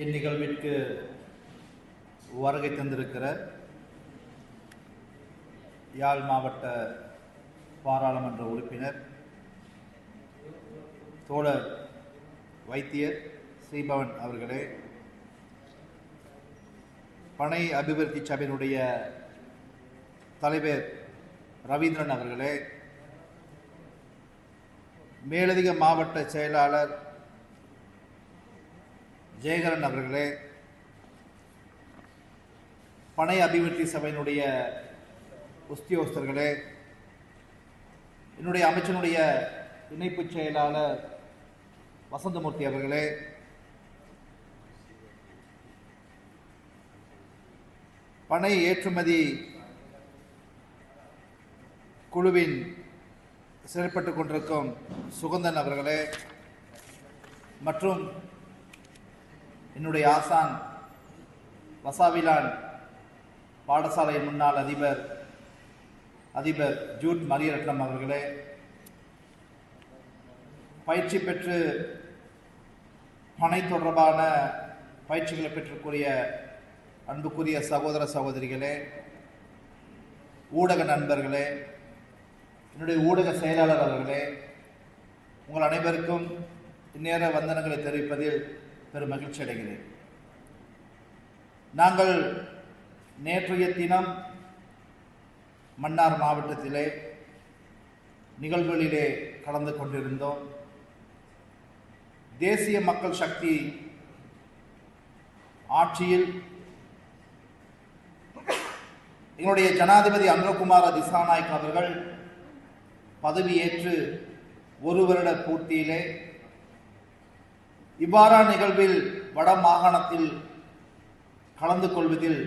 இந்நிகழ்விற்கு வருகை தந்திருக்கிற யாழ் மாவட்ட பாராளுமன்ற உறுப்பினர் தோழர் வைத்தியர் ஸ்ரீபவன் அவர்களே, பனை அபிவிருத்தி சபையினுடைய தலைவர் ரவீந்திரன் அவர்களே, மேலதிக மாவட்ட செயலாளர் ஜெயகரன் அவர்களே, பனை அபிவிருத்தி சபையினுடைய உஸ்தியோஸ்தர்களே, என்னுடைய அமைச்சனுடைய இணைப்பு செயலாளர் வசந்தமூர்த்தி அவர்களே, பனை ஏற்றுமதி குழுவின் செயல்பட்டுக் கொண்டிருக்கும் சுகந்தன் அவர்களே, மற்றும் என்னுடைய ஆசான் வசாவிலான் பாடசாலை முன்னாள் அதிபர் ஜூட் மரியரட்னம் அவர்களே, பயிற்சி பெற்று பனை தொடர்பான பயிற்சிகளை பெற்றுக்கூடிய அன்புக்குரிய சகோதர சகோதரிகளே, ஊடக நண்பர்களே, என்னுடைய ஊடக செயலாளர் அவர்களே, உங்கள் அனைவருக்கும் இந்நேர வந்தனங்களை தெரிவிப்பதில் பெரும் மகிழ்ச்சி அடைகிறேன். நாங்கள் நேற்றைய தினம் மன்னார் மாவட்டத்திலே நிகழ்வுகளிலே கலந்து கொண்டிருந்தோம். தேசிய மக்கள் சக்தி ஆட்சியில் எங்களுடைய ஜனாதிபதி அனுரகுமார திசாநாயக் அவர்கள் பதவியேற்று ஒரு வருட பூர்த்தியிலே இவ்வாறான நிகழ்வில் வட மாகாணத்தில் கலந்து கொள்வதில்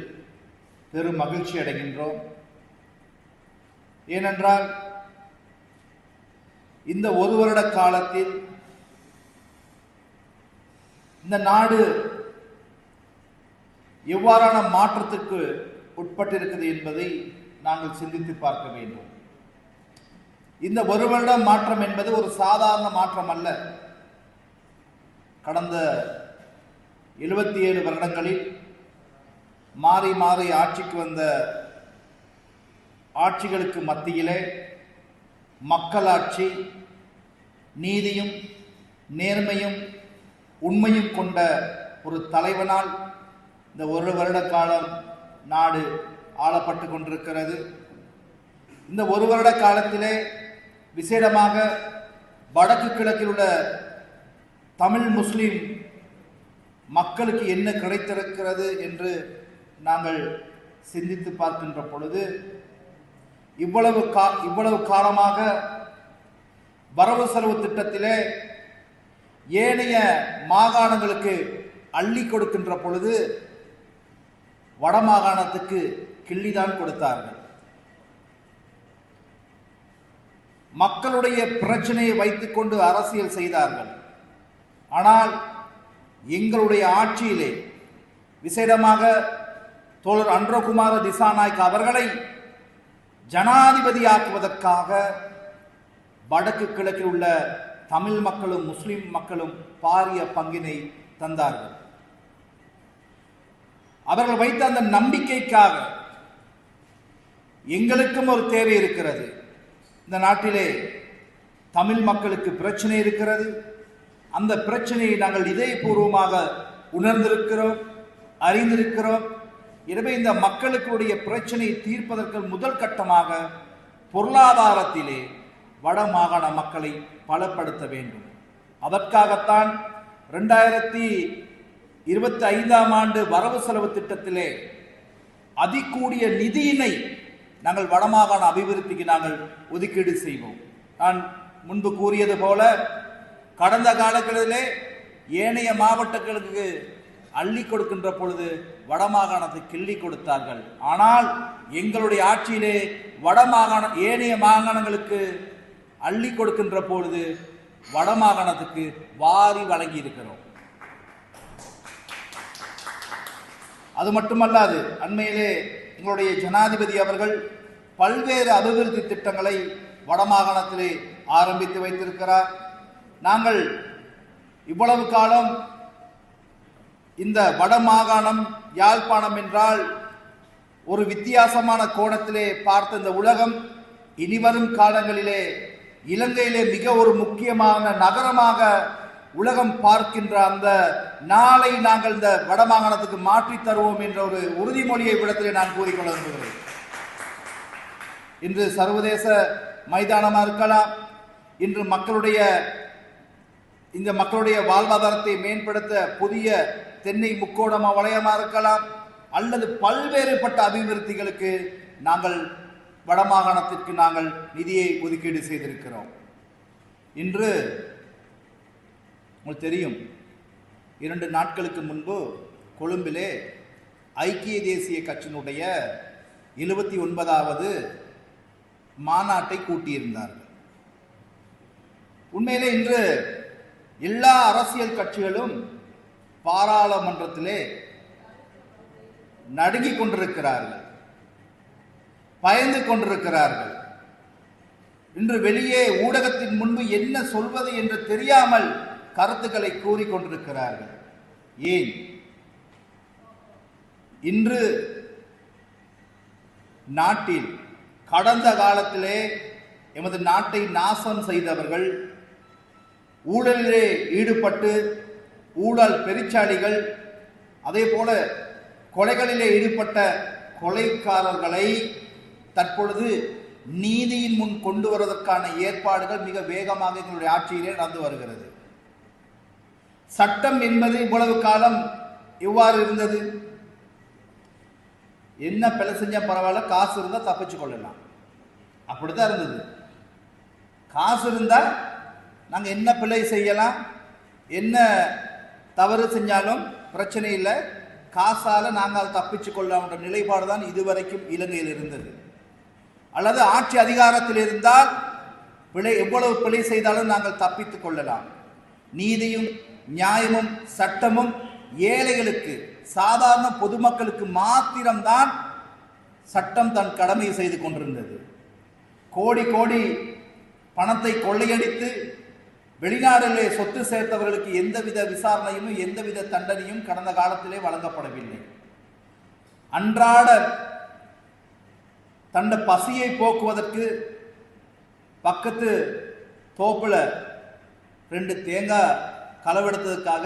பெரும் மகிழ்ச்சி அடைகின்றோம். ஏனென்றால் இந்த ஒரு வருட காலத்தில் இந்த நாடு எவ்வாறான மாற்றத்துக்கு உட்பட்டிருக்கிறது என்பதை நாங்கள் சிந்தித்து பார்க்க வேண்டும். இந்த ஒரு வருட மாற்றம் என்பது ஒரு சாதாரண மாற்றம் அல்ல. கடந்த 77 வருடங்களில் மாறி மாறி ஆட்சிக்கு வந்த ஆட்சிகளுக்கு மத்தியிலே மக்களாட்சி, நீதியும் நேர்மையும் உண்மையும் கொண்ட ஒரு தலைவனால் இந்த ஒரு வருட காலம் நாடு ஆளப்பட்டு கொண்டிருக்கிறது. இந்த ஒரு வருட காலத்திலே விசேடமாக வடக்கு கிழக்கில் உள்ள தமிழ் முஸ்லிம் மக்களுக்கு என்ன கிடைத்திருக்கிறது என்று நாங்கள் சிந்தித்து பார்க்கின்ற பொழுது, இவ்வளவு காலமாக வரவு செலவு திட்டத்திலே ஏனைய மாகாணங்களுக்கு அள்ளி கொடுக்கின்ற பொழுது வட மாகாணத்துக்கு கிள்ளிதான் கொடுத்தார்கள். மக்களுடைய பிரச்சனையை வைத்துக் கொண்டு அரசியல் செய்தார்கள். ஆனால் எங்களுடைய ஆட்சியிலே விசேடமாக தோழர் அனுரகுமார திசாநாயக் அவர்களை ஜனாதிபதியாக்குவதற்காக வடக்கு கிழக்கில் உள்ள தமிழ் மக்களும் முஸ்லிம் மக்களும் பாரிய பங்கினை தந்தார்கள். அவர்கள் வைத்த அந்த நம்பிக்கைக்காக எங்களுக்கும் ஒரு தேவை இருக்கிறது. இந்த நாட்டிலே தமிழ் மக்களுக்கு பிரச்சனை இருக்கிறது. அந்த பிரச்சனையை நாங்கள் இதயபூர்வமாக உணர்ந்திருக்கிறோம், அறிந்திருக்கிறோம். எனவே இந்த மக்களுடைய பிரச்சனையை தீர்ப்பதற்கு முதல் கட்டமாக பொருளாதாரத்திலே வட மாகாண மக்களை பலப்படுத்த வேண்டும். அதற்காகத்தான் 2025ஆம் ஆண்டு வரவு செலவு திட்டத்திலே அதிகூடிய நிதியினை நாங்கள் வடமாகாண அபிவிருத்திக்கு நாங்கள் ஒதுக்கீடு செய்வோம். நான் முன்பு கூறியது போல கடந்த காலங்களிலே ஏனைய மாவட்டங்களுக்கு அள்ளி கொடுக்கின்ற பொழுது வடமாகாணத்தை கிள்ளி கொடுத்தார்கள். ஆனால் எங்களுடைய ஆட்சியிலே ஏனைய மாகாணங்களுக்கு அள்ளி கொடுக்கின்ற பொழுது வடமாகாணத்துக்கு வாரி வழங்கி இருக்கிறோம். அது மட்டுமல்லாது, அண்மையிலே எங்களுடைய ஜனாதிபதி அவர்கள் பல்வேறு அபிவிருத்தி திட்டங்களை வடமாகாணத்திலே ஆரம்பித்து வைத்திருக்கிறார். நாங்கள் இவ்வளவு காலம் இந்த வடமாகாணம் யாழ்ப்பாணம் என்றால் ஒரு வித்தியாசமான கோணத்திலே பார்த்த இந்த உலகம் இனிவரும் காலங்களிலே இலங்கையிலே மிக ஒரு முக்கியமான நகரமாக உலகம் பார்க்கின்ற அந்த நாளை நாங்கள் இந்த வடமாகாணத்துக்கு மாற்றி தருவோம் என்ற ஒரு உறுதிமொழியை விடத்திலே நான் கூறிக்கொள்ள விரும்புகிறேன். இன்று சர்வதேச மைதானமாக இருக்கலாம், இன்று இந்த மக்களுடைய வாழ்வாதாரத்தை மேம்படுத்த புதிய தென்னை முக்கோண வளையமாக இருக்கலாம், அல்லது பல்வேறுபட்ட அபிவிருத்திகளுக்கு நாங்கள் வடமாகாணத்திற்கு நாங்கள் நிதியை ஒதுக்கீடு செய்திருக்கிறோம். இன்று உங்களுக்கு தெரியும், 2 நாட்களுக்கு முன்பு கொழும்பிலே ஐக்கிய தேசிய கட்சியினுடைய 79வது மாநாட்டை கூட்டியிருந்தார்கள். உண்மையிலே இன்று எல்லா அரசியல் கட்சிகளும் பாராளுமன்றத்திலே நடுங்கிக் கொண்டிருக்கிறார்கள், பயந்து கொண்டிருக்கிறார்கள். இன்று வெளியே ஊடகத்தின் முன்பு என்ன சொல்வது என்று தெரியாமல் கருத்துக்களை கூறிக்கொண்டிருக்கிறார்கள். ஏன்? இன்று நாட்டில் கடந்த காலத்திலே எமது நாட்டை நாசம் செய்தவர்கள், ஊழலிலே ஈடுபட்டு ஊழல் பெருச்சாளிகள், அதே போல கொலைகளிலே ஈடுபட்ட கொலைக்காரர்களை தற்பொழுது நீதியின் முன் கொண்டு வருவதற்கான ஏற்பாடுகள் மிக வேகமாக எங்களுடைய ஆட்சியிலே நடந்து வருகிறது. சட்டம் என்பது இவ்வளவு காலம் எவ்வாறு இருந்தது? என்ன பிழை செஞ்சா பரவாயில்ல, காசு இருந்தால் தப்பிச்சு கொள்ளலாம், அப்படித்தான் இருந்தது. காசு இருந்தால் நாங்கள் என்ன பிழை செய்யலாம், என்ன தவறு செஞ்சாலும் பிரச்சனை இல்லை, காசால் நாங்கள் தப்பிச்சு கொள்ளலாம்ன்ற நிலைப்பாடு தான் இதுவரைக்கும் இலங்கையில் இருந்தது. அல்லது ஆட்சி அதிகாரத்தில் இருந்தால் எவ்வளவு பிழை செய்தாலும் நாங்கள் தப்பித்துக் கொள்ளலாம். நீதியும் நியாயமும் சட்டமும் ஏழைகளுக்கு, சாதாரண பொதுமக்களுக்கு மாத்திரம்தான் சட்டம் தன் கடமையை செய்து கொண்டிருந்தது. கோடி கோடி பணத்தை கொள்ளையடித்து வெளிநாடுகளிலே சொத்து சேர்த்தவர்களுக்கு எந்தவித விசாரணையும் எந்தவித தண்டனையும் கடந்த காலத்திலே வழங்கப்படவில்லை. அன்றாட தன்னை பசியை போக்குவதற்கு பக்கத்து தோப்புல 2 தேங்காய் களவெடுத்ததற்காக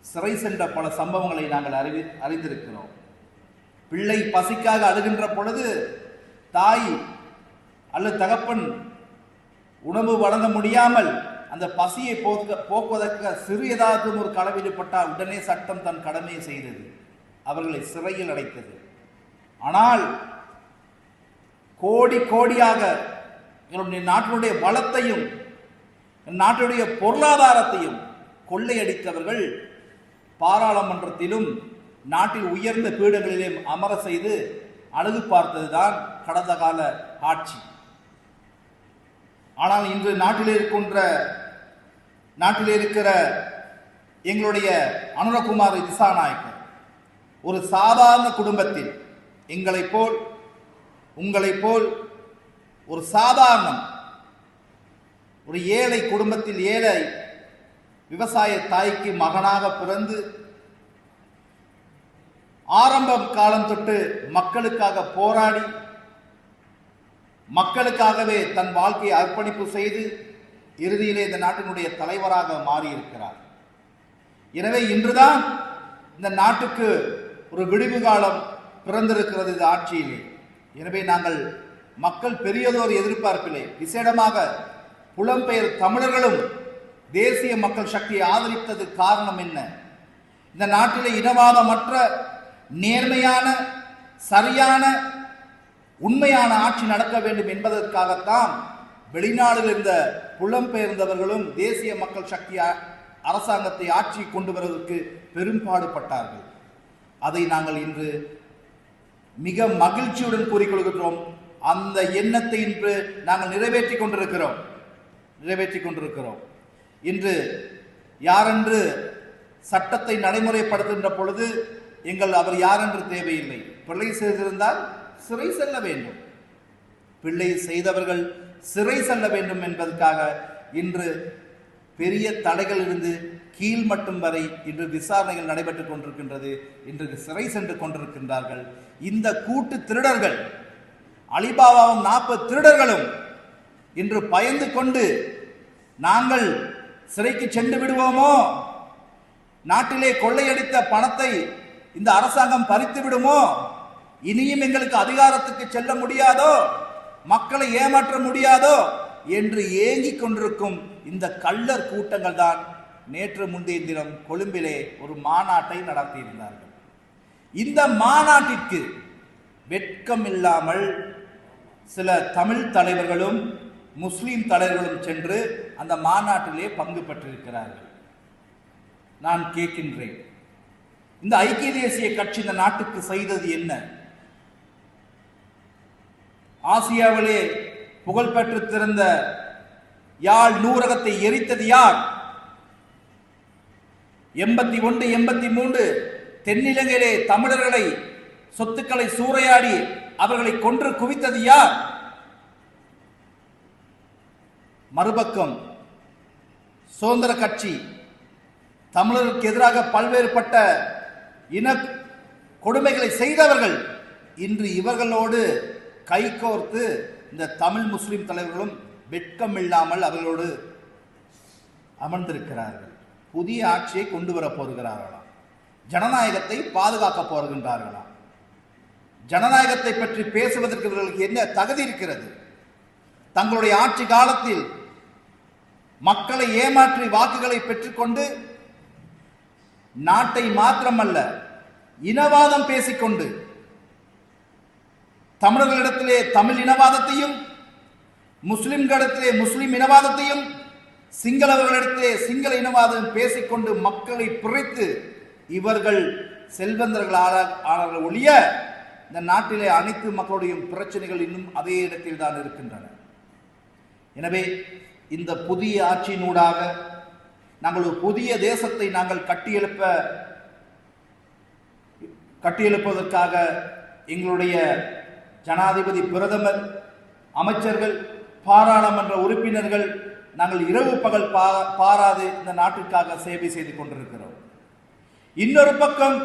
சிறை சென்ற பல சம்பவங்களை நாங்கள் அறிந்திருக்கிறோம். பிள்ளை பசிக்காக அழுகின்ற பொழுது தாய் அல்லது தகப்பன் உணவு வழங்க முடியாமல் அந்த பசியை போக்குவதற்கு சிறு ஏதாவது ஒரு களவீடுபட்டால் உடனே சட்டம் தன் கடமையை செய்தது, அவர்களை சிறையில் அடைத்தது. ஆனால் கோடி கோடியாக எங்களுடைய நாட்டினுடைய வளத்தையும் நாட்டுடைய பொருளாதாரத்தையும் கொள்ளையடித்தவர்கள் பாராளுமன்றத்திலும் நாட்டில் உயர்ந்த பீடங்களிலே அமர செய்து அழகு பார்த்ததுதான் கடந்த கால ஆட்சி. ஆனால் இன்று நாட்டிலே இருக்கிற எங்களுடைய அனுரகுமார் திசாநாயக்கர் ஒரு சாதாரண குடும்பத்தில் உங்களைப் போல் ஒரு சாதாரண ஒரு ஏழை குடும்பத்தில் ஏழை விவசாய தாய்க்கு மகனாக பிறந்து ஆரம்ப காலம் தொட்டு மக்களுக்காக போராடி மக்களுக்காகவே தன் வாழ்க்கையை அர்ப்பணிப்பு செய்து இறுதியிலே இந்த நாட்டினுடைய தலைவராக மாறியிருக்கிறார். எனவே இன்றுதான் இந்த நாட்டுக்கு ஒரு விடிவு காலம் பிறந்திருக்கிறது இந்த ஆட்சியிலே. எனவே நாங்கள் மக்கள் பெரியதோர் எதிர்பார்ப்பிலே, விசேடமாக புலம்பெயர் தமிழர்களும் தேசிய மக்கள் சக்தியை ஆதரித்தது காரணம் என்ன? இந்த நாட்டிலே இனவாதமற்ற நேர்மையான சரியான உண்மையான ஆட்சி நடக்க வேண்டும் என்பதற்காகத்தான் வெளிநாடுகளில் இருந்த புலம்பெயர்ந்தவர்களும் தேசிய மக்கள் சக்தி அரசாங்கத்தை ஆட்சி கொண்டு வருவதற்கு பெரும்பாடுபட்டார்கள். அதை நாங்கள் இன்று மிக மகிழ்ச்சியுடன் கூறிக்கொள்கிறோம். அந்த எண்ணத்தை இன்று நாங்கள் நிறைவேற்றி கொண்டிருக்கிறோம். இன்று யாரென்று சட்டத்தை நடைமுறைப்படுத்துகின்ற பொழுது அவர் யாரென்று தேவையில்லை. பிழை செய்திருந்தால் சிறை செல்ல வேண்டும், பிள்ளை செய்தவர்கள் சிறை செல்ல வேண்டும் என்பதற்காக இன்று பெரிய தடைகள் இருந்து கீழ் மட்டும் வரை இன்று விசாரணைகள் நடைபெற்றுக் கொண்டிருக்கின்றது. இன்று சிறை சென்று கொண்டிருக்கின்றார்கள். இந்த கூட்டு திருடர்கள், அலிபாபாவும் 40 திருடர்களும் இன்று பயந்து கொண்டு நாங்கள் சிறைக்கு சென்று விடுவோமோ, நாட்டிலே கொள்ளையடித்த பணத்தை இந்த அரசாங்கம் பறித்து விடுமோ, இனியும் எங்களுக்கு அதிகாரத்துக்கு செல்ல முடியாதோ, மக்களை ஏமாற்ற முடியாதோ என்று ஏங்கிக் கொண்டிருக்கும் இந்த கள்ளர் கூட்டங்கள் தான் நேற்று முந்தைய தினம் கொழும்பிலே ஒரு மாநாட்டை நடத்தியிருந்தார்கள். இந்த மாநாட்டிற்கு வெட்கம் இல்லாமல் சில தமிழ் தலைவர்களும் முஸ்லிம் தலைவர்களும் சென்று அந்த மாநாட்டிலே பங்கு பெற்றிருக்கிறார்கள். நான் கேட்கின்றேன், இந்த ஐக்கிய தேசிய கட்சி இந்த நாட்டுக்கு செய்தது என்ன? ஆசியாவிலே புகழ்பெற்று திறந்த யாழ் நூறகத்தை எரித்தது யார்? 81, 83 தென்னிலங்கையிலே தமிழர்களை சொத்துக்களை சூறையாடி அவர்களை கொன்று குவித்தது யார்? மறுபக்கம் சுதந்திர கட்சி தமிழருக்கு எதிராக பல்வேறுபட்ட இன கொடுமைகளை செய்தவர்கள் இன்று இவர்களோடு கைகோர்த்து இந்த தமிழ் முஸ்லிம் தலைவர்களும் வெட்கம் இல்லாமல் அவர்களோடு அமர்ந்திருக்கிறார்கள். புதிய ஆட்சியை கொண்டு வர போகிறார்களாம். ஜனநாயகத்தை பாதுகாக்க போகின்றார்களாம். ஜனநாயகத்தை பற்றி பேசுவதற்கு இவர்களுக்கு என்ன தகுதி இருக்கிறது? தங்களுடைய ஆட்சி காலத்தில் மக்களை ஏமாற்றி வாக்குகளை பெற்றுக்கொண்டு நாட்டை மாத்திரமல்ல இனவாதம் பேசிக்கொண்டு தமிழர்களிடத்திலே தமிழ் இனவாதத்தையும், முஸ்லிம்களிடத்திலே முஸ்லிம் இனவாதத்தையும், சிங்களவர்களிடத்திலே சிங்கள இனவாதம் பேசிக்கொண்டு மக்களை பிரித்து இவர்கள் செல்வந்தர்கள் ஒழிய இந்த நாட்டிலே அனைத்து மக்களுடைய பிரச்சனைகள் இன்னும் அதே இடத்தில் தான் இருக்கின்றன. எனவே இந்த புதிய ஆட்சியினூடாக நாங்கள் ஒரு புதிய தேசத்தை நாங்கள் கட்டியெழுப்பதற்காக எங்களுடைய ஜனாதிபதி, பிரதமர், அமைச்சர்கள், பாராளுமன்ற உறுப்பினர்கள் நாங்கள் இரவு பகல் பாராது இந்த நாட்டிற்காக சேவை செய்து கொண்டிருக்கிறோம். இன்னொரு பக்கம்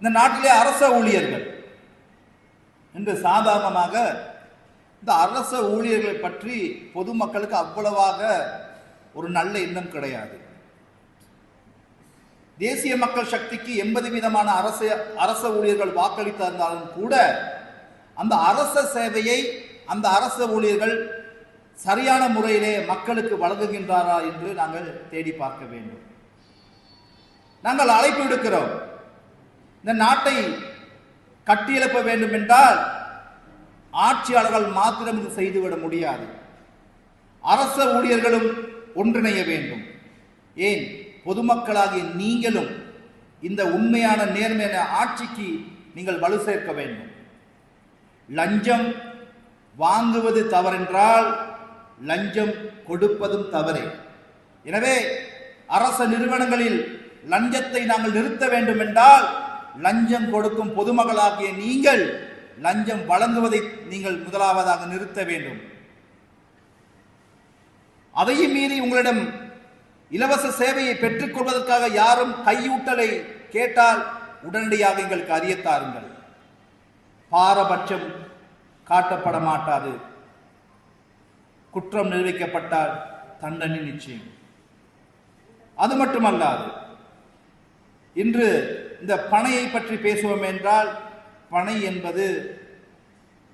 இந்த நாட்டிலே அரச ஊழியர்கள் என்று சாதாரணமாக இந்த அரச ஊழியர்களை பற்றி பொதுமக்களுக்கு அவ்வளவாக ஒரு நல்ல எண்ணம் கிடையாது. தேசிய மக்கள் சக்திக்கு 80% அரச ஊழியர்கள் வாக்களித்திருந்தாலும் கூட அந்த அரச சேவையை அந்த அரச ஊழியர்கள் சரியான முறையிலே மக்களுக்கு வழங்குகின்றாரா என்று நாங்கள் தேடி பார்க்க வேண்டும். நாங்கள் அழைப்பு விடுக்கிறோம், இந்த நாட்டை கட்டியெழுப்ப வேண்டும் என்றால் ஆட்சியாளர்கள் மாத்திரம் இது செய்துவிட முடியாது. அரச ஊழியர்களும் ஒன்றிணைய வேண்டும். ஏன், பொதுமக்களாகிய நீங்களும் இந்த உண்மையான நேர்மையான ஆட்சிக்கு நீங்கள் வலு சேர்க்க வேண்டும். லஞ்சம் வாங்குவது தவறென்றால் லஞ்சம் கொடுப்பதும் தவறே. எனவே அரச நிறுவனங்களில் லஞ்சத்தை நாங்கள் நிறுத்த வேண்டும் என்றால் லஞ்சம் கொடுக்கும் பொதுமக்களாகிய நீங்கள் லஞ்சம் வழங்குவதை நீங்கள் முதலாவதாக நிறுத்த வேண்டும். அதையும் மீறி உங்களிடம் இலவச சேவையை பெற்றுக் கொள்வதற்காக யாரும் கையூட்டலை கேட்டால் உடனடியாக எங்களுக்கு அறியத்தாருங்கள். பாரபட்சம் காட்டப்பட மாட்டாது. குற்றம் நிரூபிக்கப்பட்டால் தண்டனை நிச்சயம். அது மட்டுமல்லாது, இன்று இந்த பணையை பற்றி பேசுவோம் என்றால், பணை என்பது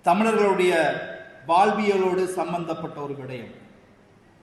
தமிழர்களுடைய வாழ்வியலோடு சம்பந்தப்பட்ட ஒரு விடயம்.